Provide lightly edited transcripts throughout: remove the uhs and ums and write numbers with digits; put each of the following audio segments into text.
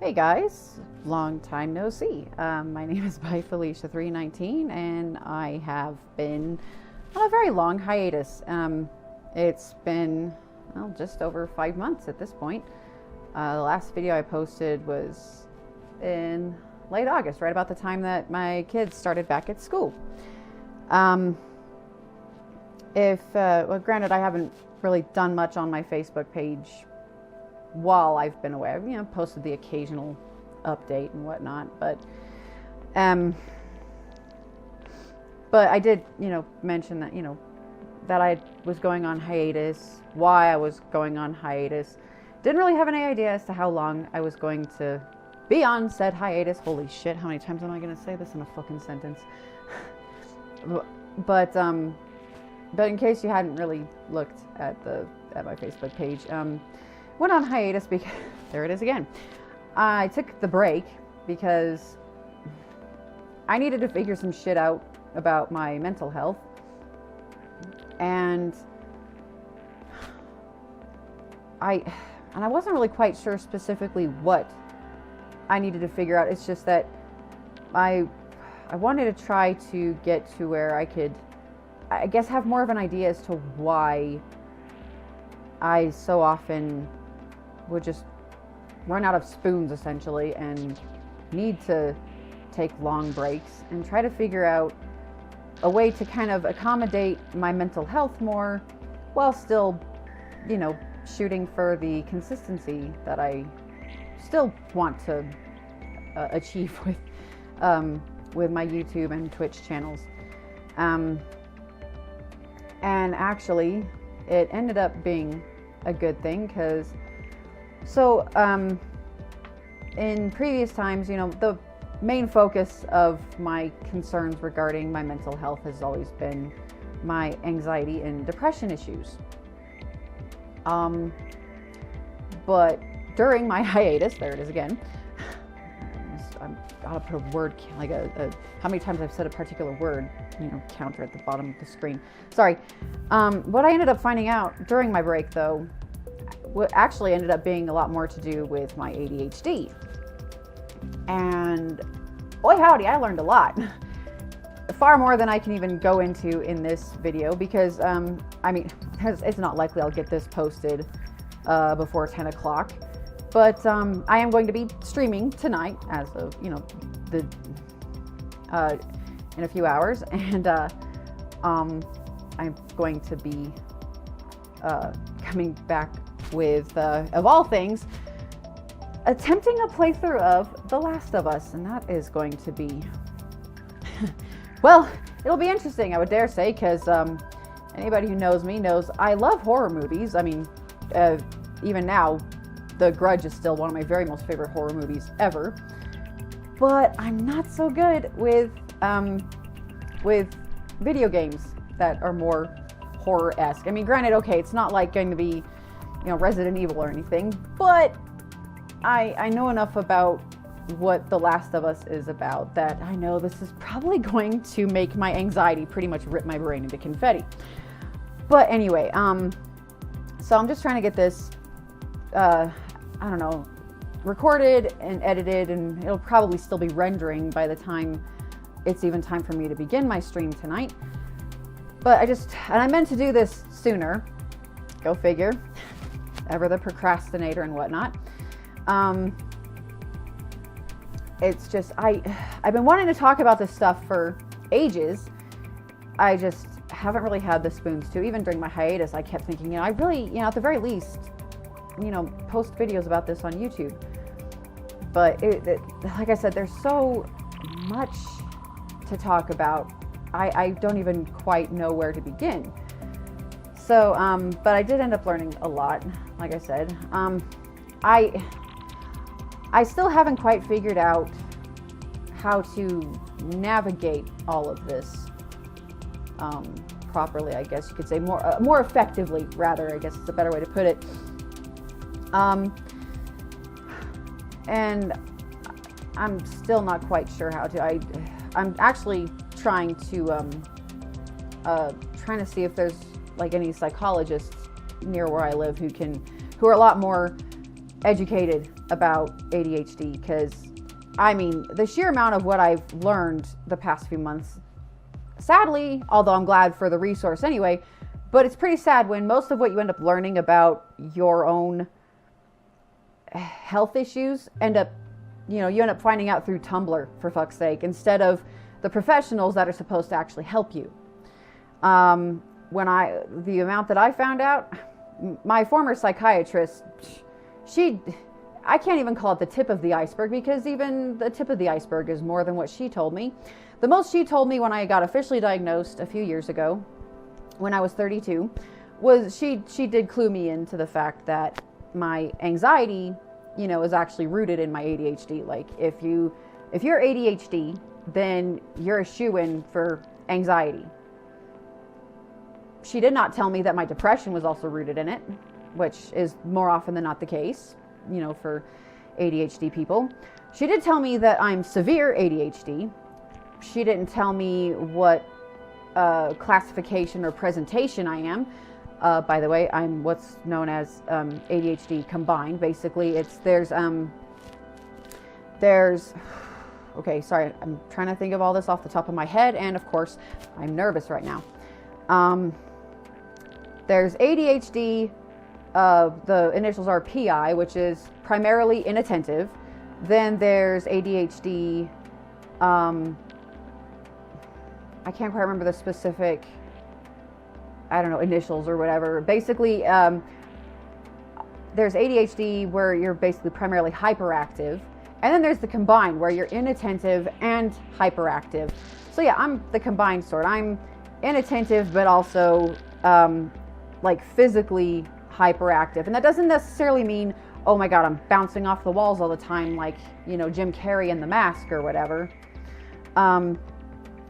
Hey guys, long time no see. My name is Baaaaa-aaack, and I have been on a very long hiatus. It's been just over 5 months at this point. The last video I posted was in late August, right about the time that my kids started back at school. Well, granted, I haven't really done much on my Facebook page while I've been away. I've, posted the occasional update and whatnot, but I did, mention that, that I was going on hiatus, why I was going on hiatus. Didn't really have any idea as to how long I was going to be on said hiatus. Holy shit, how many times am I going to say this in a fucking sentence? But in case you hadn't really looked at my Facebook page, went on hiatus because there it is again. I took the break because I needed to figure some shit out about my mental health, and I wasn't really quite sure specifically what I needed to figure out. It's just that I wanted to try to get to where I could, I guess, have more of an idea as to why I so often would just run out of spoons, essentially, and need to take long breaks and try to figure out a way to kind of accommodate my mental health more while still, shooting for the consistency that I still want to achieve with my YouTube and Twitch channels. And actually, it ended up being a good thing because in previous times, the main focus of my concerns regarding my mental health has always been my anxiety and depression issues. But during my hiatus, there it is again. I'm gotta put a word, like how many times I've said a particular word, counter at the bottom of the screen. Sorry. What I ended up finding out during my break, though, what actually ended up being a lot more to do with my ADHD. And boy howdy, I learned a lot. Far more than I can even go into in this video because, it's not likely I'll get this posted before 10 o'clock. But I am going to be streaming tonight as of, in a few hours. And I'm going to be coming back with, of all things, attempting a playthrough of The Last of Us, and that is going to be, well, it'll be interesting, I would dare say, because anybody who knows me knows I love horror movies. Even now, The Grudge is still one of my very most favorite horror movies ever, but I'm not so good with video games that are more horror-esque. Granted, okay, it's not like going to be, Resident Evil or anything, but I know enough about what The Last of Us is about that I know this is probably going to make my anxiety pretty much rip my brain into confetti. But anyway, so I'm just trying to get this, recorded and edited, and it'll probably still be rendering by the time it's even time for me to begin my stream tonight. But I meant to do this sooner. Go figure. Ever the procrastinator and whatnot. It's just, I've been wanting to talk about this stuff for ages. I just haven't really had the spoons to. Even during my hiatus, I kept thinking, I really, at the very least, post videos about this on YouTube. But like I said, there's so much to talk about. I don't even quite know where to begin. So, but I did end up learning a lot, like I said. I still haven't quite figured out how to navigate all of this properly, I guess you could say, more effectively, rather, I guess is a better way to put it. And I'm still not quite sure how to. I'm actually trying to see if there's like any psychologists near where I live who are a lot more educated about ADHD, because I mean, the sheer amount of what I've learned the past few months, sadly, although I'm glad for the resource anyway, but it's pretty sad when most of what you end up learning about your own health issues you end up finding out through Tumblr, for fuck's sake, instead of the professionals that are supposed to actually help you. The amount that I found out, my former psychiatrist, I can't even call it the tip of the iceberg, because even the tip of the iceberg is more than what she told me. The most she told me when I got officially diagnosed a few years ago, when I was 32, was she did clue me into the fact that my anxiety, is actually rooted in my ADHD. Like, if you're ADHD, then you're a shoo-in for anxiety. She did not tell me that my depression was also rooted in it, which is more often than not the case, for ADHD people. She did tell me that I'm severe ADHD. She didn't tell me what classification or presentation I am. By the way, I'm what's known as ADHD combined. Basically, okay, sorry, I'm trying to think of all this off the top of my head, and of course, I'm nervous right now. There's ADHD, the initials are PI, which is primarily inattentive. Then there's ADHD, I can't quite remember the specific, initials or whatever. Basically, there's ADHD where you're basically primarily hyperactive. And then there's the combined where you're inattentive and hyperactive. So yeah, I'm the combined sort. I'm inattentive, but also physically hyperactive. And that doesn't necessarily mean, oh my God, I'm bouncing off the walls all the time, like, Jim Carrey in The Mask or whatever.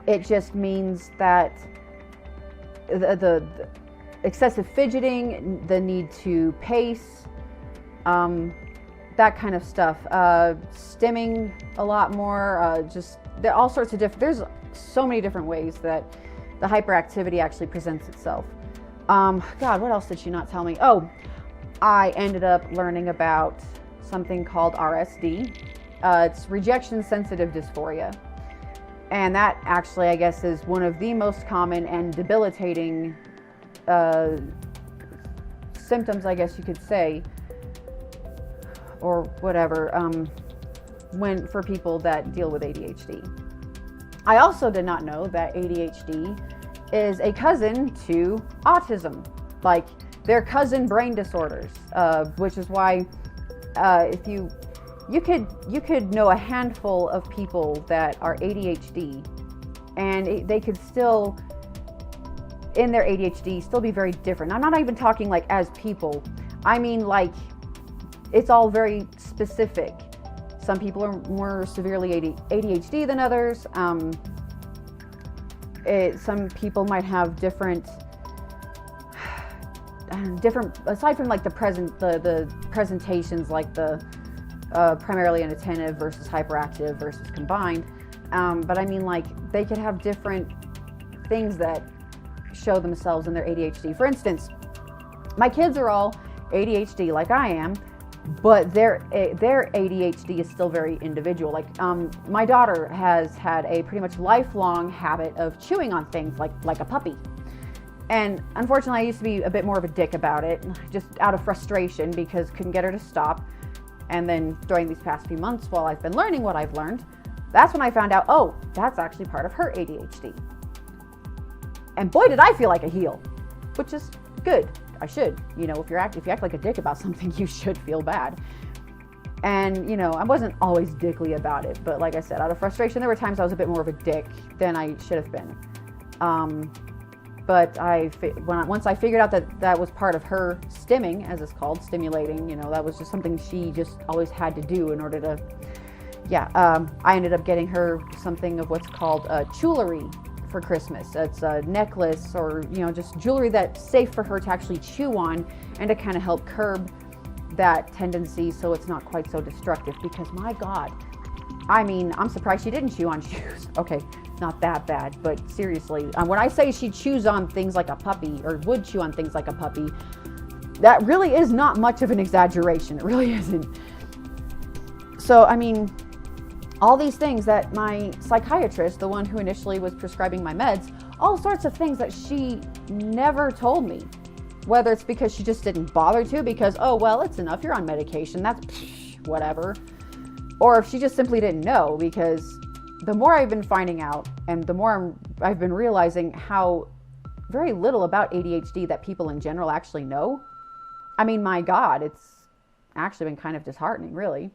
It just means that the excessive fidgeting, the need to pace, that kind of stuff, stimming a lot more, there are all sorts of there's so many different ways that the hyperactivity actually presents itself. God, what else did she not tell me? Oh, I ended up learning about something called RSD. It's rejection sensitive dysphoria. And that actually, I guess, is one of the most common and debilitating symptoms, I guess you could say, or whatever, for people that deal with ADHD. I also did not know that ADHD is a cousin to autism, like they're cousin brain disorders, which is why if you could know a handful of people that are ADHD, and they could still, in their ADHD, still be very different. I'm not even talking like as people. I mean, like, it's all very specific. Some people are more severely ADHD than others. Some people might have different, aside from like the presentations, like the primarily inattentive versus hyperactive versus combined. But I mean, like, they could have different things that show themselves in their ADHD. For instance, my kids are all ADHD like I am, but their ADHD is still very individual. Like, my daughter has had a pretty much lifelong habit of chewing on things like a puppy. And unfortunately, I used to be a bit more of a dick about it, just out of frustration, because couldn't get her to stop. And then during these past few months, while I've been learning what I've learned, that's when I found out, oh, that's actually part of her ADHD. And boy, did I feel like a heel, which is good. I should, if you act like a dick about something, you should feel bad. And, I wasn't always dickly about it, but like I said, out of frustration, there were times I was a bit more of a dick than I should have been. But once I figured out that was part of her stimming, as it's called, stimulating, that was just something she just always had to do in order to, I ended up getting her something of what's called jewelry for Christmas. It's a necklace, or, just jewelry that's safe for her to actually chew on, and to kind of help curb that tendency so it's not quite so destructive. Because my God, I mean, I'm surprised she didn't chew on shoes. Okay, not that bad, but seriously, when I say she chews on things like a puppy, or would chew on things like a puppy, that really is not much of an exaggeration. It really isn't. So, I mean, all these things that my psychiatrist, the one who initially was prescribing my meds, all sorts of things that she never told me. Whether it's because she just didn't bother to, because, oh, well, it's enough, you're on medication, that's whatever. Or if she just simply didn't know, because the more I've been finding out and the more I've been realizing how very little about ADHD that people in general actually know. I mean, my God, it's actually been kind of disheartening, really.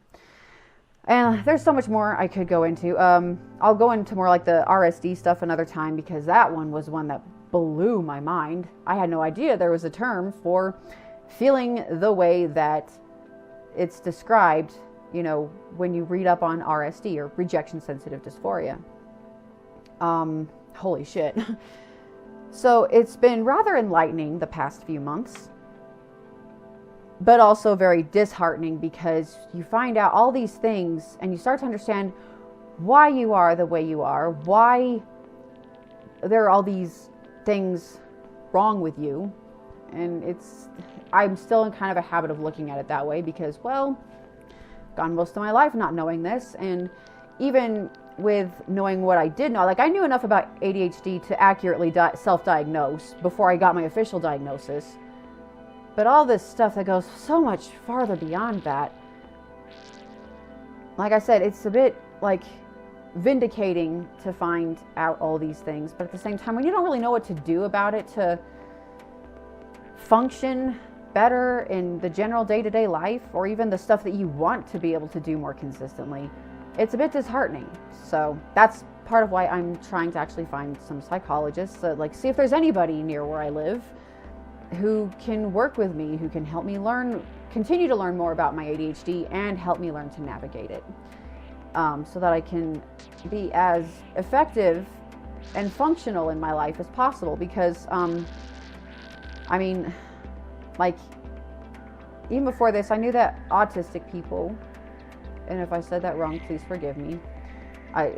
And there's so much more I could go into. I'll go into more like the RSD stuff another time, because that one was one that blew my mind. I had no idea there was a term for feeling the way that it's described, you know, when you read up on RSD, or rejection sensitive dysphoria. Holy shit. So it's been rather enlightening the past few months, but also very disheartening, because you find out all these things and you start to understand why you are the way you are, why there are all these things wrong with you. And I'm still in kind of a habit of looking at it that way, because, well, gone most of my life not knowing this. And even with knowing what I did know, like I knew enough about ADHD to accurately self-diagnose before I got my official diagnosis. But all this stuff that goes so much farther beyond that, like I said, it's a bit like vindicating to find out all these things. But at the same time, when you don't really know what to do about it to function better in the general day-to-day life, or even the stuff that you want to be able to do more consistently, it's a bit disheartening. So that's part of why I'm trying to actually find some psychologists, like see if there's anybody near where I live who can work with me, who can help me continue to learn more about my ADHD and help me learn to navigate it, so that I can be as effective and functional in my life as possible. Because, I mean, like, even before this, I knew that autistic people, and if I said that wrong, please forgive me, I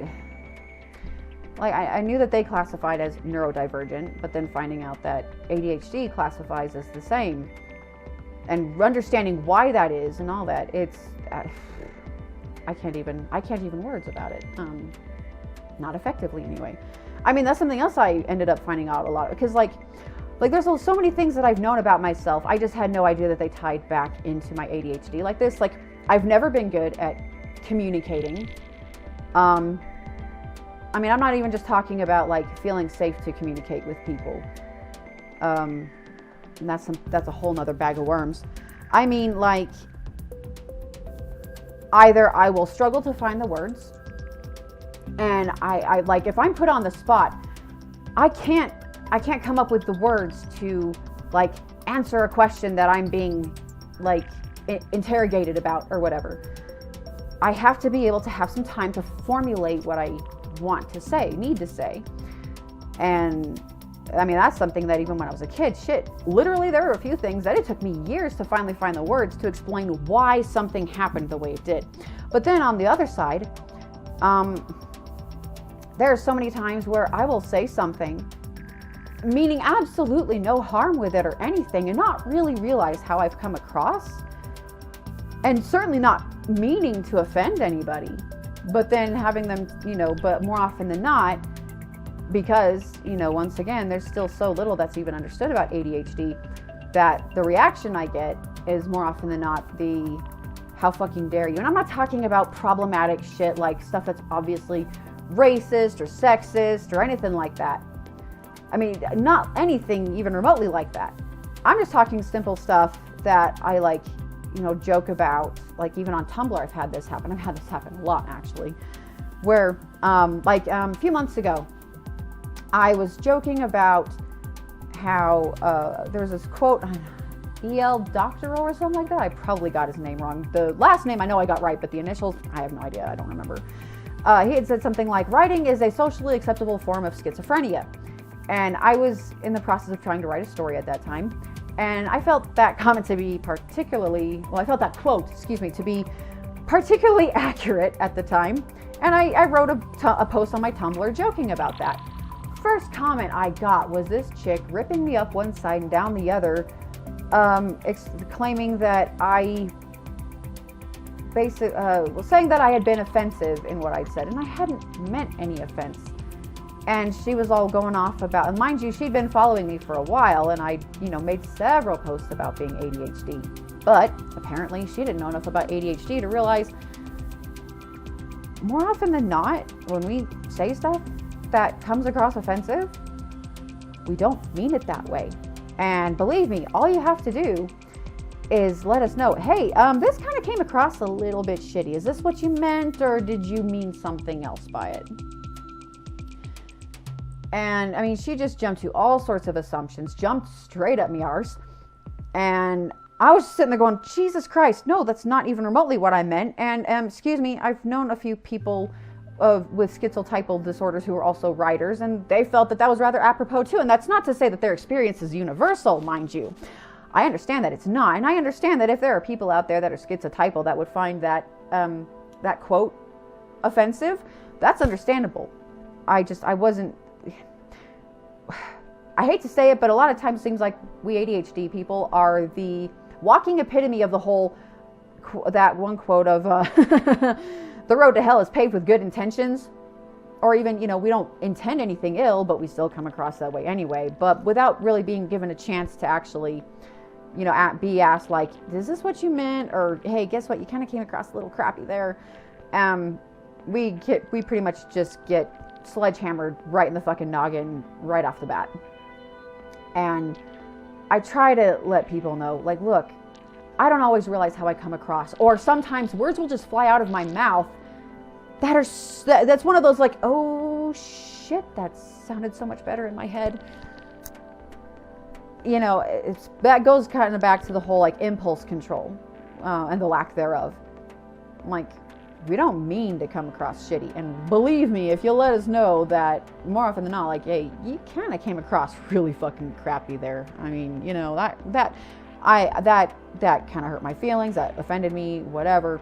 knew that they classified as neurodivergent, but then finding out that ADHD classifies as the same, and understanding why that is and all that, it's, I can't even words about it. Not effectively anyway. I mean, that's something else I ended up finding out a lot, because like there's so many things that I've known about myself. I just had no idea that they tied back into my ADHD like this. Like, I've never been good at communicating. I mean, I'm not even just talking about like feeling safe to communicate with people. And that's a whole nother bag of worms. I mean, like, either I will struggle to find the words, and I like, if I'm put on the spot, I can't come up with the words to like answer a question that I'm being like interrogated about or whatever. I have to be able to have some time to formulate what I want to say, need to say. And I mean, that's something that even when I was a kid, literally there were a few things that it took me years to finally find the words to explain why something happened the way it did. But then on the other side, there are so many times where I will say something meaning absolutely no harm with it or anything, and not really realize how I've come across, and certainly not meaning to offend anybody, but then having them, but more often than not, because, once again, there's still so little that's even understood about ADHD, that the reaction I get is more often than not the, how fucking dare you? And I'm not talking about problematic shit, like stuff that's obviously racist or sexist or anything like that. I mean, not anything even remotely like that. I'm just talking simple stuff that I like, joke about. Like, even on Tumblr, I've had this happen. I've had this happen a lot, actually, where a few months ago, I was joking about how there was this quote on E.L. Doctorow or something like that. I probably got his name wrong. The last name I know I got right, but the initials, I have no idea. I don't remember. He had said something like, writing is a socially acceptable form of schizophrenia. And I was in the process of trying to write a story at that time. And I felt that comment to be I felt that quote, to be particularly accurate at the time. And I wrote a post on my Tumblr joking about that. First comment I got was this chick ripping me up one side and down the other, claiming that I saying that I had been offensive in what I'd said, and I hadn't meant any offense. And she was all going off about, and mind you, she'd been following me for a while, and I, made several posts about being ADHD. But apparently she didn't know enough about ADHD to realize more often than not, when we say stuff that comes across offensive, we don't mean it that way. And believe me, all you have to do is let us know, hey, this kind of came across a little bit shitty. Is this what you meant, or did you mean something else by it? And I mean, she just jumped to all sorts of assumptions, jumped straight up me arse. And I was just sitting there going, Jesus Christ, no, that's not even remotely what I meant. And excuse me, I've known a few people with schizotypal disorders who are also writers, and they felt that was rather apropos too. And that's not to say that their experience is universal, mind you. I understand that it's not, and I understand that if there are people out there that are schizotypal that would find that that quote offensive, that's understandable. I wasn't. I hate to say it, but a lot of times it seems like we ADHD people are the walking epitome of the whole, that one quote of the road to hell is paved with good intentions. Or even, we don't intend anything ill, but we still come across that way anyway. But without really being given a chance to actually, be asked like, is this what you meant? Or, hey, guess what? You kind of came across a little crappy there. We pretty much just get sledgehammered right in the fucking noggin right off the bat. And I try to let people know, like, look, I don't always realize how I come across. Or sometimes words will just fly out of my mouth that's one of those like, oh shit, that sounded so much better in my head. That goes kind of back to the whole like impulse control and the lack thereof. Like, we don't mean to come across shitty, and believe me, if you'll let us know that more often than not, like, hey, you kind of came across really fucking crappy there. I mean, that kind of hurt my feelings, that offended me, whatever.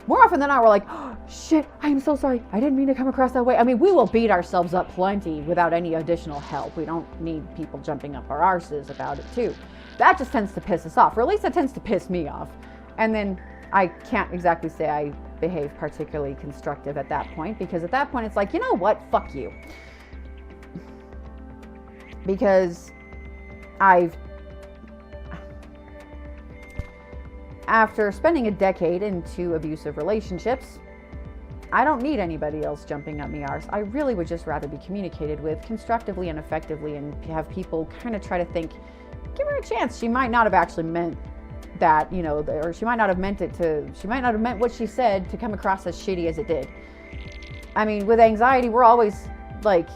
More often than not, we're like, oh, shit, I am so sorry. I didn't mean to come across that way. I mean, we will beat ourselves up plenty without any additional help. We don't need people jumping up our arses about it too. That just tends to piss us off, or at least that tends to piss me off. And then I can't exactly say I behave particularly constructive at that point, because at that point it's like, you know what? Fuck you. Because after spending a decade in 2 abusive relationships, I don't need anybody else jumping up me arse. I really would just rather be communicated with constructively and effectively, and have people kind of try to think, give her a chance. She might not have actually meant that, or she might not have meant what she said to come across as shitty as it did. I mean, with anxiety, we're always like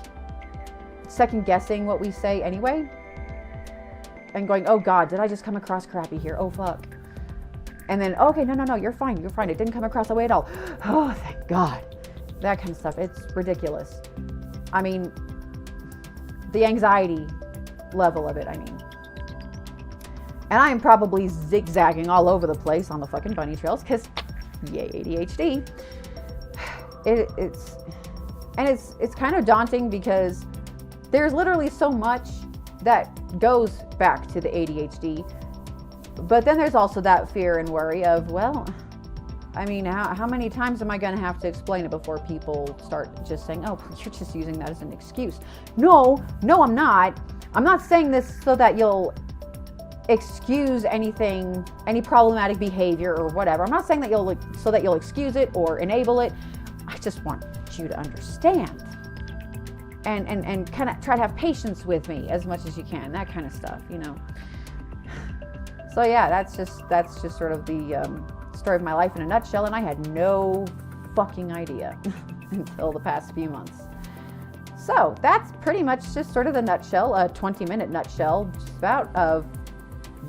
second guessing what we say anyway, and going, oh God, did I just come across crappy here? Oh fuck. And then, okay, no, you're fine. It didn't come across that way at all. Oh, thank God. That kind of stuff. It's ridiculous. I mean, the anxiety level of it, I mean. And I am probably zigzagging all over the place on the fucking bunny trails, because, yay, ADHD. It's kind of daunting, because there's literally so much that goes back to the ADHD. But then there's also that fear and worry of, well, I mean, how many times am I going to have to explain it before people start just saying, oh, you're just using that as an excuse. No, I'm not. I'm not saying this so that you'll excuse any problematic behavior or whatever. I'm not saying that you'll excuse it or enable it. I just want you to understand and kind of try to have patience with me as much as you can, that kind of stuff, So yeah, that's just sort of the story of my life in a nutshell, and I had no fucking idea until the past few months. So that's pretty much just sort of the nutshell, a 20-minute nutshell, just about of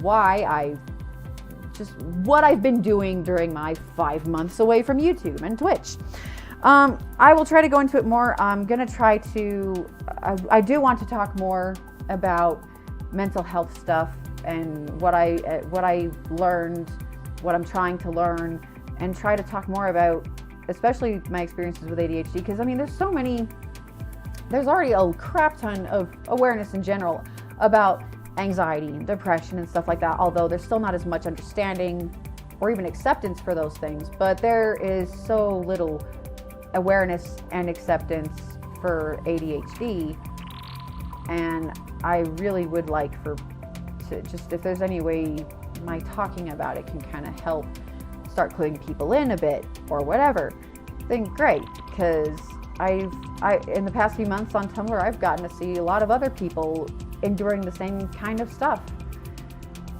what I've been doing during my 5 months away from YouTube and Twitch. I will try to go into it more. I'm gonna try to. I do want to talk more about mental health stuff and what I learned, what I'm trying to learn, and try to talk more about, especially my experiences with ADHD, because I mean, there's already a crap ton of awareness in general about anxiety and depression and stuff like that, although there's still not as much understanding or even acceptance for those things. But there is so little awareness and acceptance for ADHD, and I really would like to just, if there's any way my talking about it can kind of help start cluing people in a bit or whatever, then great. Because I in the past few months on Tumblr, I've gotten to see a lot of other people enduring the same kind of stuff.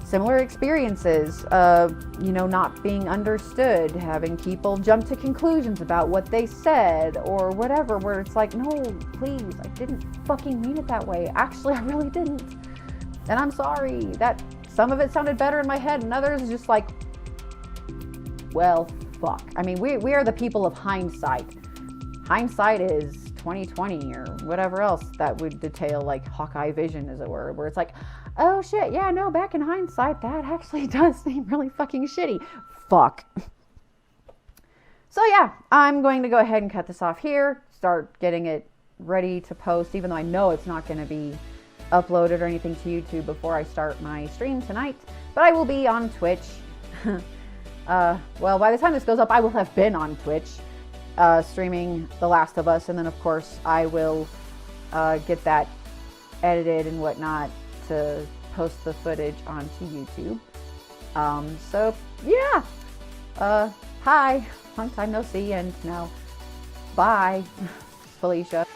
Similar experiences, not being understood, having people jump to conclusions about what they said or whatever, where it's like, no, please, I didn't fucking mean it that way. Actually, I really didn't. And I'm sorry. That some of it sounded better in my head and others just like, well, fuck. I mean, we are the people of hindsight. Hindsight is 2020 or whatever else that would detail, like Hawkeye vision, as it were, where it's like, oh shit, yeah, no, back in hindsight, that actually does seem really fucking shitty. Fuck. So yeah, I'm going to go ahead and cut this off here, start getting it ready to post, even though I know it's not going to be uploaded or anything to YouTube before I start my stream tonight. But I will be on Twitch. Well, by the time this goes up, I will have been on Twitch, streaming The Last of Us, and then of course I will get that edited and whatnot to post the footage onto YouTube. So yeah, hi, long time no see, and now bye, Felicia.